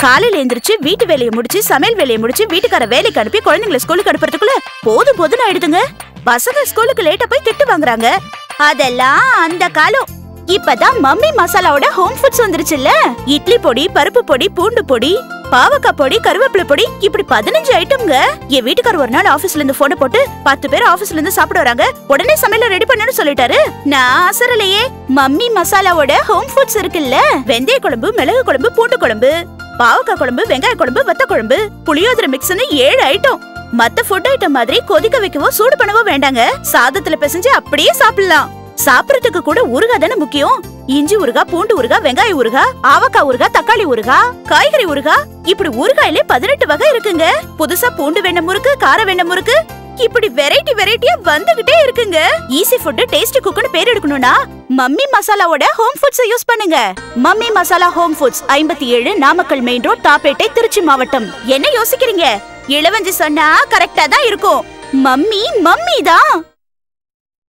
காலையில எந்திரிச்சு வீட்டு வேலையை முடிச்சு சமையல் வேலையை முடிச்சு வீட்டுக்கார வேலைக்கு அனுப்பி குழந்தைங்களை ஸ்கூலுக்கு அனுப்புறதுக்குள்ள போதும் போதுன்னு ஆயிடுதுங்க. பசங்க ஸ்கூலுக்கு லேட்டா போய் திட்டு வாங்குறாங்க. அதெல்லாம் அந்த காலம். இப்பதான் மம்மி மசாலாவோட ஹோம் ஃபுட்ஸ் வந்துருச்சுல்ல. இட்லி பொடி, பருப்பு பொடி, பூண்டு பொடி, பாவக்காய் பொடி, கருவேப்பிலை பொடி, இப்படி 15 ஐட்டம்ங்க. என் வீட்டுக்காரர் ஒரு நாள் ஆபீஸ்ல இருந்து போன போட்டு 10 பேர் ஆபீஸ்ல இருந்து சாப்பிட வராங்க, உடனே சமையல ரெடி பண்ணணும்னு சொல்லிட்டாரு. நான் அசரலையே. மம்மி மசாலாவோட ஹோம் ஃபுட்ஸ் இருக்குல்ல, வெந்தய குழம்பு, மிளகு குழம்பு, பூண்டு குழம்பு, பாவக்காய் குழம்பு, வெங்காய குழம்பு, வத்த குழம்பு, புளியோதரை மிக்ஸ்னு 7 ஐட்டம். மத்த ஃபுட் ஐட்டம் மாதிரி கொதிக்க வைக்கவோ சூடு பண்ணவோ வேண்டாங்க. சாதத்துல பிசைஞ்சு அப்படியே சாப்பிடலாம். சாப்பிடறதுக்கு கூட ஊறுகாய் தானே முக்கியம். இஞ்சி ஊறுகாய், பூண்டு ஊறுகாய், வெங்காய ஊறுகாய், ஆவக்காய் ஊறுகாய், தக்காளி ஊறுகாய், காய்கறி ஊறுகாய், இப்படி ஊறுகாயிலே 18 வகை இருக்குங்க. புதுசா பூண்டு வெண்ணெய் முறுக்கு, கார வெண்ணெய் முறுக்கு, இப்படி வெரைட்டியா வந்துகிட்டே இருக்குங்க. ஈஸி ஃபுட் டேஸ்டி குக்னு பேர் எடுக்கணும்னா மம்மி மசாலாவோட ஹோம் ஃபுட்ஸ் யூஸ் பண்ணுங்க. Mummy masala home foods 57 Namakkal main road, Thappettai, Tiruchi மாவட்டம். என்ன யோசிக்கிறீங்க? இளவஞ்சி சொன்னா கரெக்டா தான் இருக்கும். மம்மி தான்.